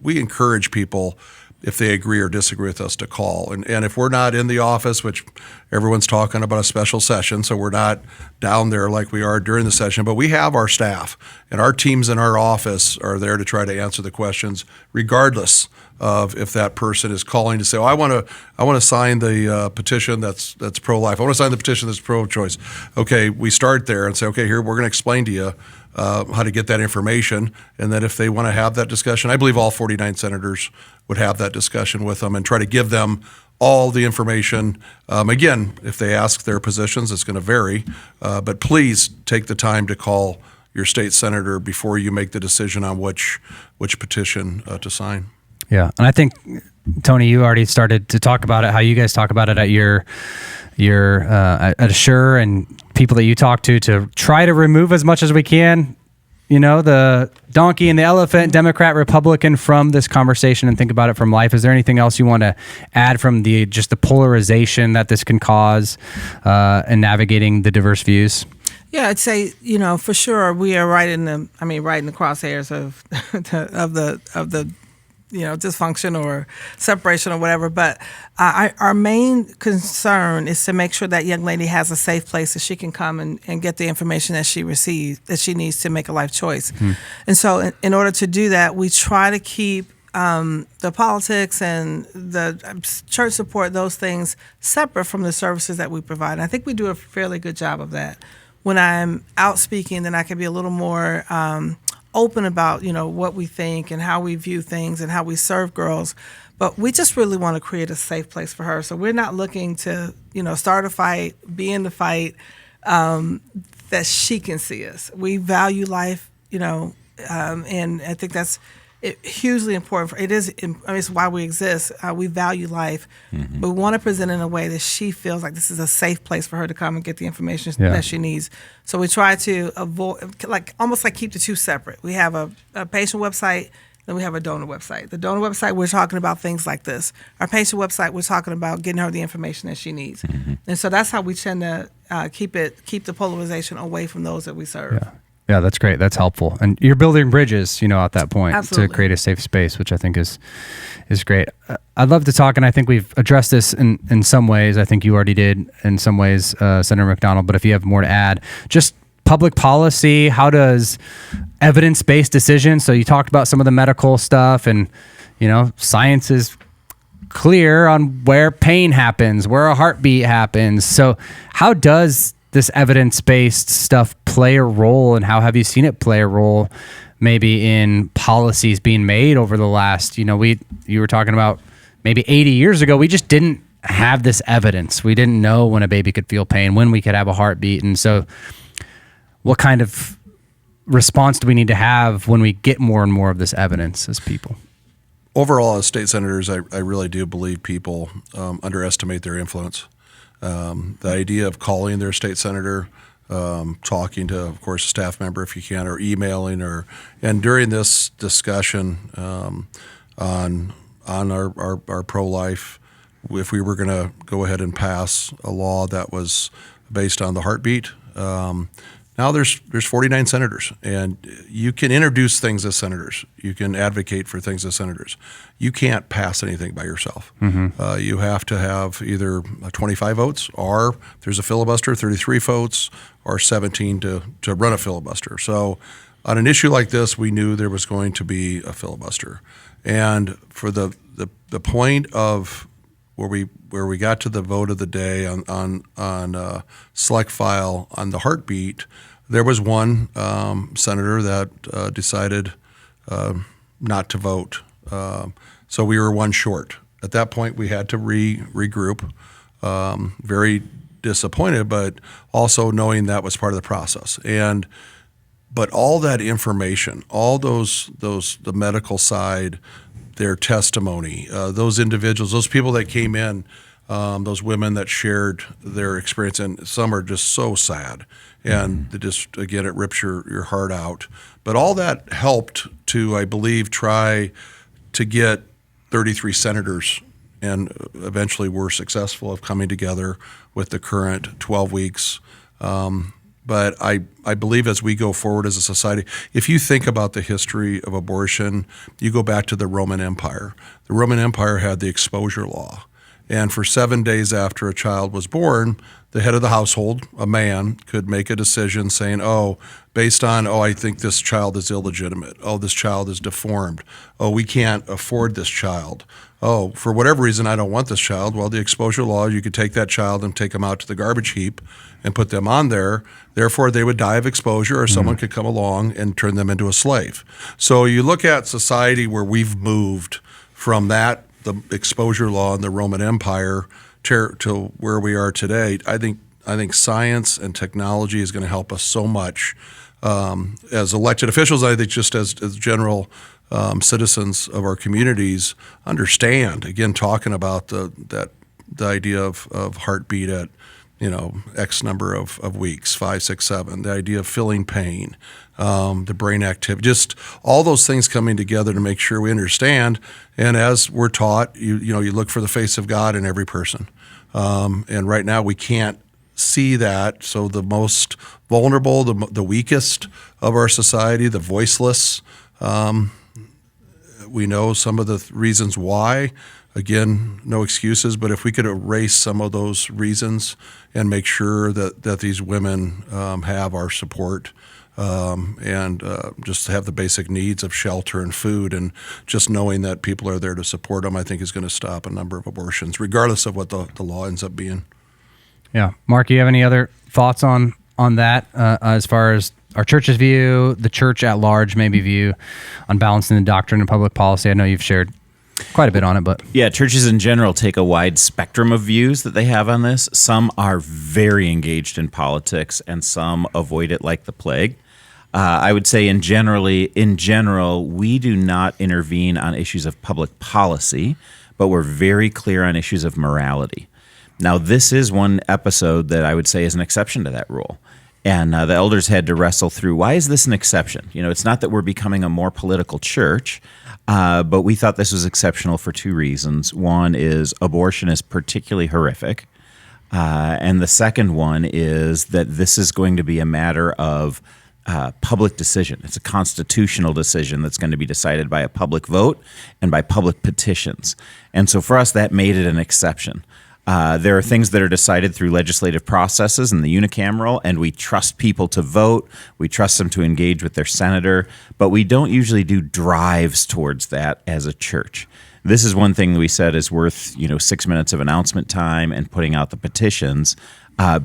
we encourage people, if they agree or disagree with us, to call. And if we're not in the office, which everyone's talking about a special session, so we're not down there like we are during the session, but we have our staff, and our teams in our office are there to try to answer the questions, regardless of if that person is calling to say, oh, I want to sign the petition that's pro-life. I want to sign the petition that's pro-choice. Okay, we start there and say, okay, here, we're going to explain to you how to get that information, and then if they want to have that discussion, I believe all 49 senators would have that discussion with them and try to give them all the information. Again, if they ask their positions, it's going to vary, but please take the time to call your state senator before you make the decision on which petition to sign. Yeah, and I think, Toni, you already started to talk about it, how you guys talk about it at your at Assure, and people that you talk to try to remove as much as we can, the donkey and the elephant, Democrat, Republican, from this conversation, and think about it from life. Is there anything else you want to add from just the polarization that this can cause in navigating the diverse views? Yeah, I'd say, for sure we are right in the crosshairs of the dysfunction or separation or whatever. But our main concern is to make sure that young lady has a safe place that she can come and get the information that she needs to make a life choice. And so in order to do that, we try to keep the politics and the church support, those things separate from the services that we provide. And I think we do a fairly good job of that. When I'm out speaking, then I can be a little more open about, what we think and how we view things and how we serve girls. But we just really want to create a safe place for her. So we're not looking to, start a fight, be in the fight, that she can see us. We value life, and I think that's hugely important. It's why we exist. We value life, but we want to present it in a way that she feels like this is a safe place for her to come and get the information that she needs. So we try to avoid, almost keep the two separate. We have a patient website, then we have a donor website. The donor website, we're talking about things like this. Our patient website, we're talking about getting her the information that she needs. And so that's how we tend to keep the polarization away from those that we serve. Yeah, that's great. That's helpful. And you're building bridges, at that point. Absolutely. To create a safe space, which I think is great. I'd love to talk, and I think we've addressed this in some ways. I think you already did in some ways, Senator McDonnell, but if you have more to add, just public policy, how does evidence-based decisions, so you talked about some of the medical stuff and, science is clear on where pain happens, where a heartbeat happens. So how does this evidence-based stuff play a role, and how have you seen it play a role maybe in policies being made over the last, you were talking about maybe 80 years ago, we just didn't have this evidence. We didn't know when a baby could feel pain, when we could have a heartbeat. And so what kind of response do we need to have when we get more and more of this evidence as people? Overall, as state senators, I really do believe people underestimate their influence. The idea of calling their state senator, talking to, of course, a staff member if you can, or emailing, and during this discussion on our pro-life, if we were going to go ahead and pass a law that was based on the heartbeat, now there's 49 senators, and you can introduce things as senators. You can advocate for things as senators. You can't pass anything by yourself. You have to have either 25 votes, or if there's a filibuster, 33 votes, or 17 to run a filibuster. So on an issue like this, we knew there was going to be a filibuster. And for the point of where we got to the vote of the day on select file on the heartbeat, there was one senator that decided not to vote. So we were one short. At that point, we had to regroup. Very disappointed, but also knowing that was part of the process. But all that information, all the medical side, their testimony, those individuals, those people that came in, those women that shared their experience, and some are just so sad, and again, it rips your heart out. But all that helped to, I believe, try to get 33 senators, and eventually were successful of coming together with the current 12 weeks. But I believe as we go forward as a society, if you think about the history of abortion, you go back to the Roman Empire. The Roman Empire had the exposure law. And for 7 days after a child was born, the head of the household, a man, could make a decision saying, based on, I think this child is illegitimate. This child is deformed. We can't afford this child. For whatever reason, I don't want this child. Well, the exposure law, you could take that child and take them out to the garbage heap and put them on there. Therefore, they would die of exposure, or someone could come along and turn them into a slave. So you look at society where we've moved from that, the exposure law in the Roman Empire, to where we are today. I think science and technology is going to help us so much as elected officials. I think just as general citizens of our communities understand. Again, talking about the idea of heartbeat at X number of weeks, 5, 6, 7. The idea of feeling pain, the brain activity, just all those things coming together to make sure we understand. And as we're taught, you look for the face of God in every person. And right now we can't see that. So the most vulnerable, the weakest of our society, the voiceless, We know some of the reasons why. Again, no excuses, but if we could erase some of those reasons and make sure that these women have our support, and just have the basic needs of shelter and food, and just knowing that people are there to support them, I think is going to stop a number of abortions, regardless of what the law ends up being. Yeah. Mark, do you have any other thoughts on that as far as our church's view, the church at large maybe view on balancing the doctrine and public policy? I know you've shared quite a bit on it, but yeah, churches in general take a wide spectrum of views that they have on this. Some are very engaged in politics, and some avoid it like the plague. I would say in general, we do not intervene on issues of public policy, but we're very clear on issues of morality. Now, this is one episode that I would say is an exception to that rule. And the elders had to wrestle through, why is this an exception? It's not that we're becoming a more political church, but we thought this was exceptional for two reasons. One is abortion is particularly horrific. And the second one is that this is going to be a matter of public decision. It's a constitutional decision that's going to be decided by a public vote and by public petitions. And so for us, that made it an exception. There are things that are decided through legislative processes in the unicameral, and we trust people to vote. We trust them to engage with their senator, but we don't usually do drives towards that as a church. This is one thing that we said is worth 6 minutes of announcement time and putting out the petitions,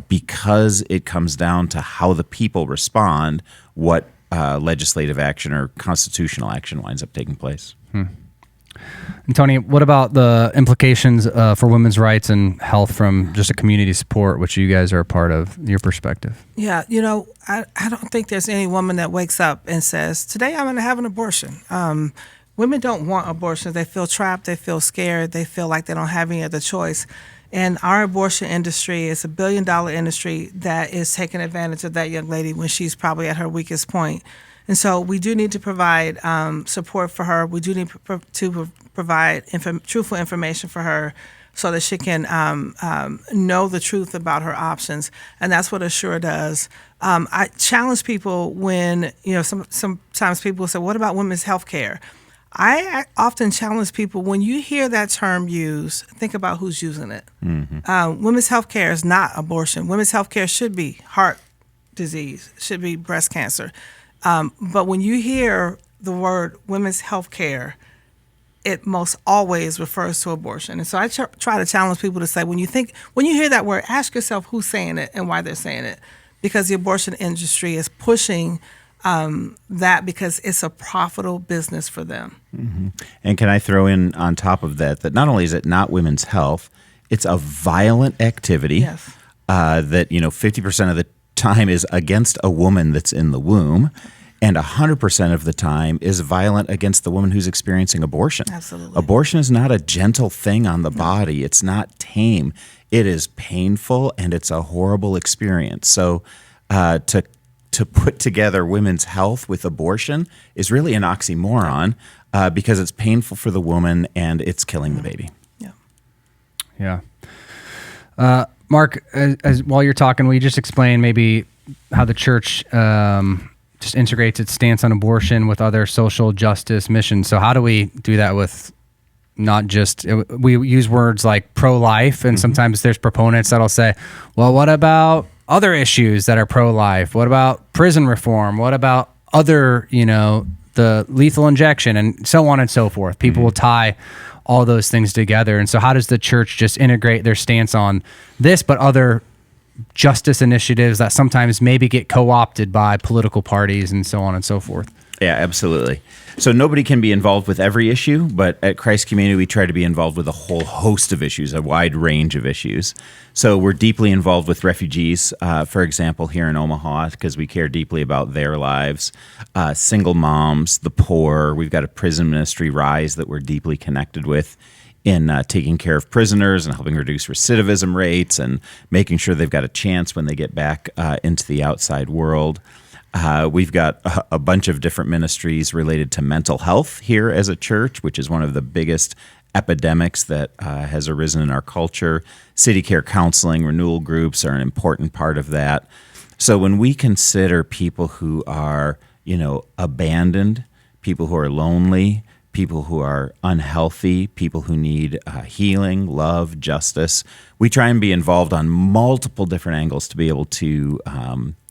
because it comes down to how the people respond, what legislative action or constitutional action winds up taking place. And Toni, what about the implications for women's rights and health from just a community support, which you guys are a part of, your perspective? Yeah, I don't think there's any woman that wakes up and says, today I'm going to have an abortion. Women don't want abortions. They feel trapped. They feel scared. They feel like they don't have any other choice. And our abortion industry is $1 billion industry that is taking advantage of that young lady when she's probably at her weakest point. And so we do need to provide support for her. We do need to provide truthful information for her so that she can know the truth about her options. And that's what Assure does. I challenge people when, sometimes people say, what about women's health care? I often challenge people, when you hear that term used, think about who's using it. Mm-hmm. Women's health care is not abortion. Women's health care should be heart disease, should be breast cancer. But when you hear the word women's health care, it most always refers to abortion. And so I try to challenge people to say, when you hear that word, ask yourself who's saying it and why they're saying it. Because the abortion industry is pushing that because it's a profitable business for them. Mm-hmm. And can I throw in on top of that not only is it not women's health, it's a violent activity. Yes. That 50% of the time is against a woman that's in the womb, and 100% of the time is violent against the woman who's experiencing abortion. Absolutely. Abortion is not a gentle thing on the body. It's not tame. It is painful, and it's a horrible experience. So to put together women's health with abortion is really an oxymoron, because it's painful for the woman and it's killing the baby. Yeah. Mark, while you're talking, will you just explain maybe how the church just integrates its stance on abortion with other social justice missions? So how do we do that with not just, we use words like pro-life, and sometimes there's proponents that'll say, well, what about other issues that are pro-life? What about prison reform? What about other, the lethal injection, and so on and so forth? People will tie all those things together. And so how does the church just integrate their stance on this, but other justice initiatives that sometimes maybe get co-opted by political parties and so on and so forth? Yeah, absolutely. So nobody can be involved with every issue, but at Christ Community, we try to be involved with a whole host of issues, a wide range of issues. So we're deeply involved with refugees, for example, here in Omaha, because we care deeply about their lives, single moms, the poor. We've got a prison ministry, Rise, that we're deeply connected with in taking care of prisoners and helping reduce recidivism rates and making sure they've got a chance when they get back into the outside world. We've got a bunch of different ministries related to mental health here as a church, which is one of the biggest epidemics that has arisen in our culture. City care counseling, renewal groups are an important part of that. So when we consider people who are, abandoned, people who are lonely, people who are unhealthy, people who need healing, love, justice. We try and be involved on multiple different angles to be able to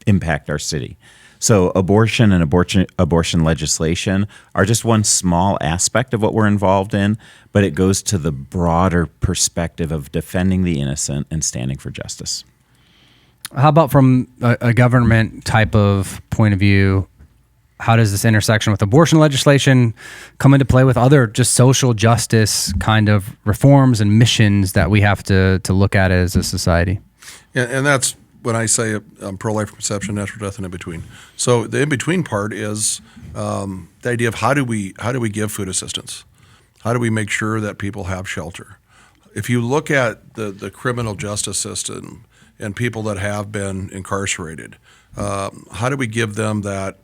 impact our city. So abortion and abortion legislation are just one small aspect of what we're involved in, but it goes to the broader perspective of defending the innocent and standing for justice. How about from a government type of point of view? How does this intersection with abortion legislation come into play with other just social justice kind of reforms and missions that we have to look at as a society? Yeah, and that's when I say pro-life from conception, natural death, and in between. So the in between part is the idea of how do we give food assistance? How do we make sure that people have shelter? If you look at the criminal justice system and people that have been incarcerated, how do we give them that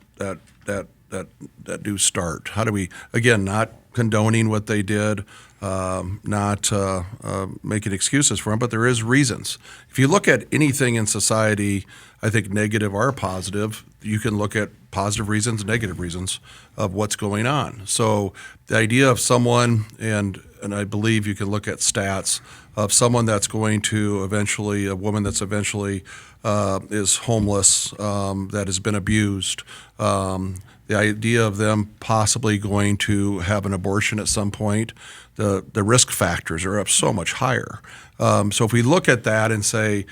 new start? How do we, again, not condoning what they did, not making excuses for them, but there is reasons. If you look at anything in society, I think negative or positive, you can look at positive reasons, negative reasons of what's going on. So the idea of someone, and I believe you can look at stats of someone that's going to eventually, a woman that's eventually is homeless, that has been abused, the idea of them possibly going to have an abortion at some point, the risk factors are up so much higher. So if we look at that and say,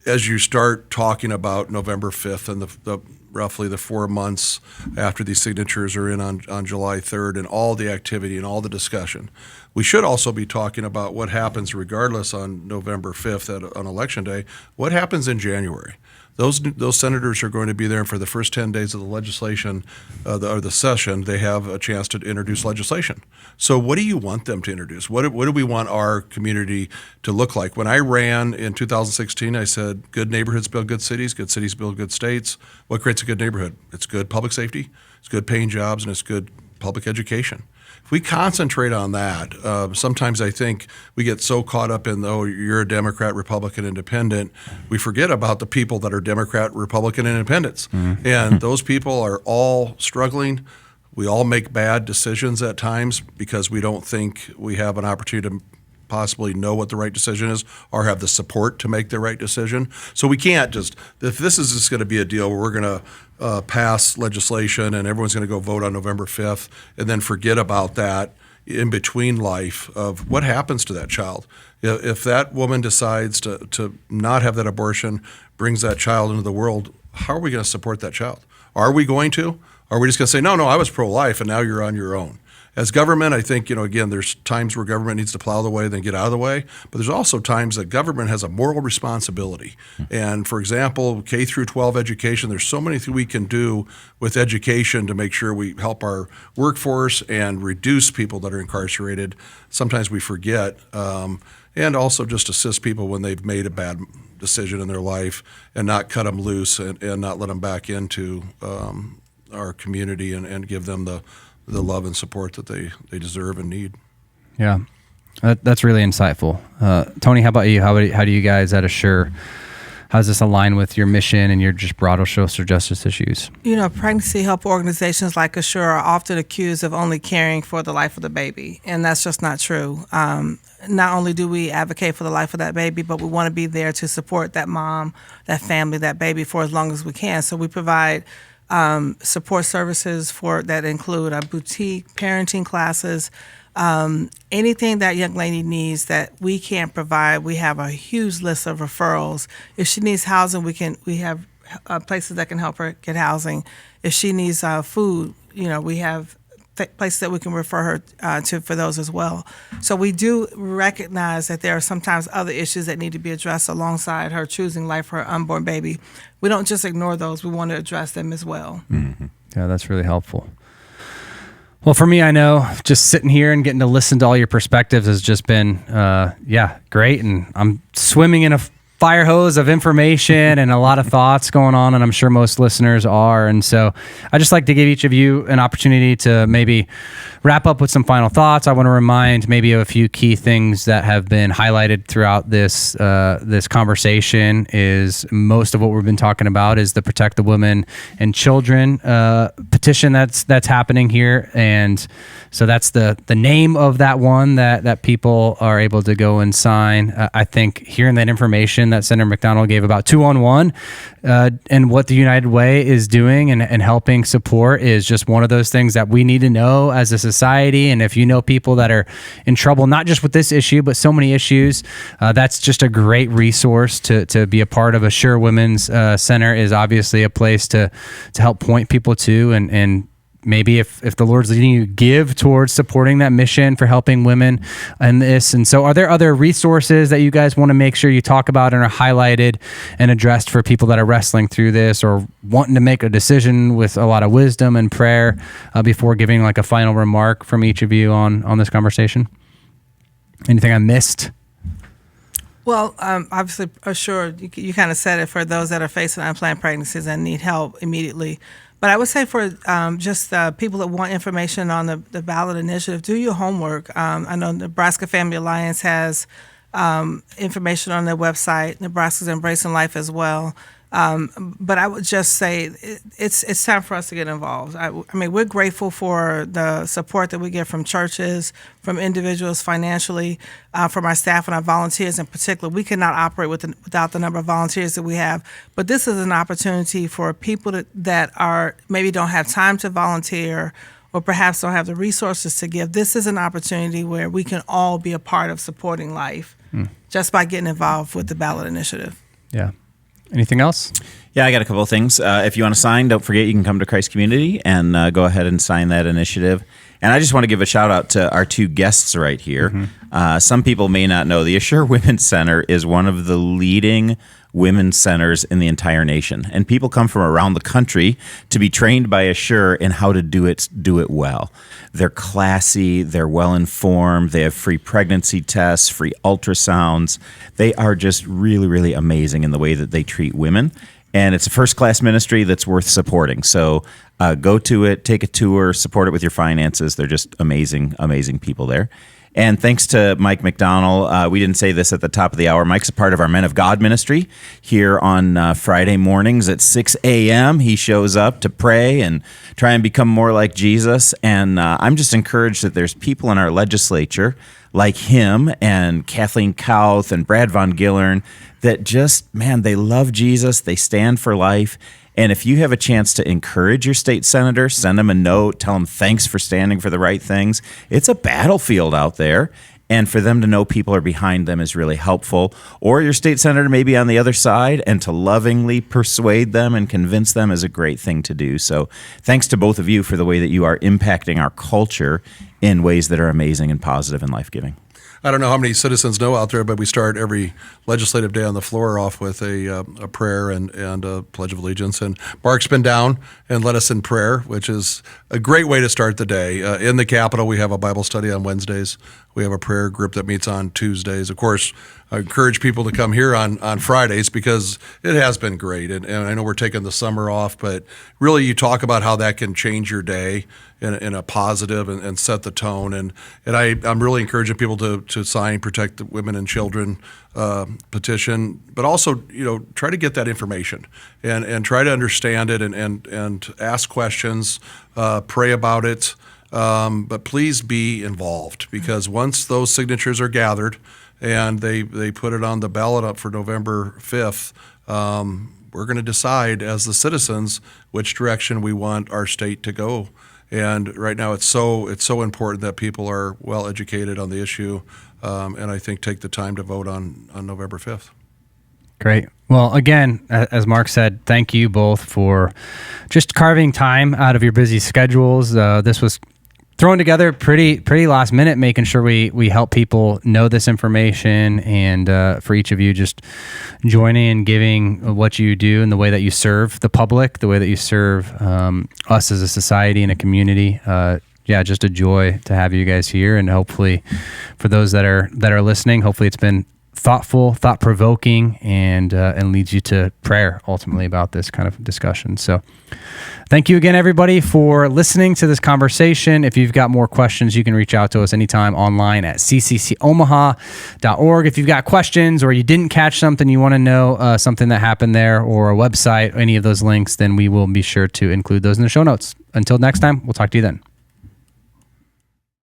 as you start talking about November 5th and the roughly the 4 months after these signatures are in on July 3rd and all the activity and all the discussion, we should also be talking about what happens regardless on November 5th on Election Day, what happens in January. Those senators are going to be there for the first 10 days of the legislation, or the session. They have a chance to introduce legislation. So what do you want them to introduce? What do we want our community to look like? When I ran in 2016, I said, good neighborhoods build good cities build good states. What creates a good neighborhood? It's good public safety, it's good paying jobs, and it's good public education. If we concentrate on that, sometimes I think we get so caught up in, oh, you're a Democrat, Republican, Independent, we forget about the people that are Democrat, Republican, and Independents. Mm-hmm. And those people are all struggling. We all make bad decisions at times because we don't think we have an opportunity to possibly know what the right decision is or have the support to make the right decision. So we can't just, if this is just going to be a deal where we're going to pass legislation and everyone's going to go vote on November 5th and then forget about that in between life of what happens to that child. If that woman decides to not have that abortion, brings that child into the world, how are we going to support that child? Are we going to? Or are we just going to say, no, I was pro-life and now you're on your own? As government, I think, again, there's times where government needs to plow the way, then get out of the way. But there's also times that government has a moral responsibility. And for example, K through 12 education, there's so many things we can do with education to make sure we help our workforce and reduce people that are incarcerated. Sometimes we forget. And also just assist people when they've made a bad decision in their life and not cut them loose and not let them back into our community and give them the love and support that they deserve and need. Yeah, that's really insightful. Toni, how about you? How do you guys at Assure, how does this align with your mission and your just broader social justice issues? Pregnancy help organizations like Assure are often accused of only caring for the life of the baby, and that's just not true. Not only do we advocate for the life of that baby, but we want to be there to support that mom, that family, that baby for as long as we can. So we provide support services that include a boutique, parenting classes, anything that young lady needs that we can't provide. We have a huge list of referrals. If she needs housing, we have places that can help her get housing. If she needs food, we have places that we can refer her to for those as well. So we do recognize that there are sometimes other issues that need to be addressed alongside her choosing life for her unborn baby. We don't just ignore those. We want to address them as well. Mm-hmm. Yeah, that's really helpful. Well, for me, I know just sitting here and getting to listen to all your perspectives has just been, great. And I'm swimming in a fire hose of information and a lot of thoughts going on, and I'm sure most listeners are. And so I just like to give each of you an opportunity to maybe wrap up with some final thoughts. I want to remind maybe of a few key things that have been highlighted throughout this conversation. Is most of what we've been talking about is the Protect the Women and Children petition that's happening here, and so that's the name of that one that people are able to go and sign. I think hearing that information that Senator McDonnell gave about 2-on-1 and what the United Way is doing and helping support is just one of those things that we need to know as a society. And if you know people that are in trouble, not just with this issue, but so many issues, that's just a great resource to be a part of. Assure Women's Center is obviously a place to help point people to, and maybe if the Lord's leading you, give towards supporting that mission for helping women in this. And so are there other resources that you guys want to make sure you talk about and are highlighted and addressed for people that are wrestling through this or wanting to make a decision with a lot of wisdom and prayer before giving like a final remark from each of you on this conversation? Anything I missed? Well, obviously, sure, you kind of said it for those that are facing unplanned pregnancies and need help immediately. But I would say for just people that want information on the ballot initiative, do your homework. I know Nebraska Family Alliance has information on their website. Nebraska's Embracing Life as well. But I would just say it's time for us to get involved. I mean, we're grateful for the support that we get from churches, from individuals financially, from our staff and our volunteers in particular. We cannot operate without the number of volunteers that we have. But this is an opportunity for people that are maybe don't have time to volunteer or perhaps don't have the resources to give. This is an opportunity where we can all be a part of supporting life just by getting involved with the ballot initiative. Yeah. Anything else? Yeah, I got a couple of things. If you want to sign, don't forget you can come to Christ Community and go ahead and sign that initiative. And I just want to give a shout out to our two guests right here. Mm-hmm. Some people may not know the Assure Women's Center is one of the leading women's centers in the entire nation. And people come from around the country to be trained by Assure in how to do it well. They're classy, they're well-informed, they have free pregnancy tests, free ultrasounds. They are just really, really amazing in the way that they treat women. And it's a first-class ministry that's worth supporting. So go to it, take a tour, support it with your finances. They're just amazing, amazing people there. And thanks to Mike McDonnell, we didn't say this at the top of the hour. Mike's a part of our Men of God ministry here on Friday mornings at 6 a.m. He shows up to pray and try and become more like Jesus. And I'm just encouraged that there's people in our legislature like him and Kathleen Kauth and Brad Von Gillern that just, man, they love Jesus. They stand for life. And if you have a chance to encourage your state senator, send them a note, tell them thanks for standing for the right things. It's a battlefield out there. And for them to know people are behind them is really helpful. Or your state senator may be on the other side, and to lovingly persuade them and convince them is a great thing to do. So thanks to both of you for the way that you are impacting our culture in ways that are amazing and positive and life-giving. I don't know how many citizens know out there, but we start every legislative day on the floor off with a prayer and a Pledge of Allegiance. And Mark's been down and led us in prayer, which is a great way to start the day. In the Capitol, we have a Bible study on Wednesdays. We have a prayer group that meets on Tuesdays. Of course, I encourage people to come here on Fridays because it has been great. And I know we're taking the summer off, but really you talk about how that can change your day in a positive and set the tone. And I'm really encouraging people to sign Protect the Women and Children petition, but also, try to get that information and try to understand it and ask questions, pray about it. But please be involved, because once those signatures are gathered and they put it on the ballot up for November 5th, we're going to decide as the citizens which direction we want our state to go. And right now it's so important that people are well educated on the issue, and I think take the time to vote on November 5th. Great. Well, again, as Mark said, thank you both for just carving time out of your busy schedules. This was thrown together pretty last minute, making sure we help people know this information, and for each of you just joining and giving what you do and the way that you serve the public, the way that you serve us as a society and a community. Just a joy to have you guys here, and hopefully for those that are listening, hopefully it's been thoughtful, thought-provoking, and leads you to prayer ultimately about this kind of discussion. So thank you again, everybody, for listening to this conversation. If you've got more questions, you can reach out to us anytime online at cccomaha.org. If you've got questions or you didn't catch something, you want to know something that happened there, or a website, or any of those links, then we will be sure to include those in the show notes. Until next time, we'll talk to you then.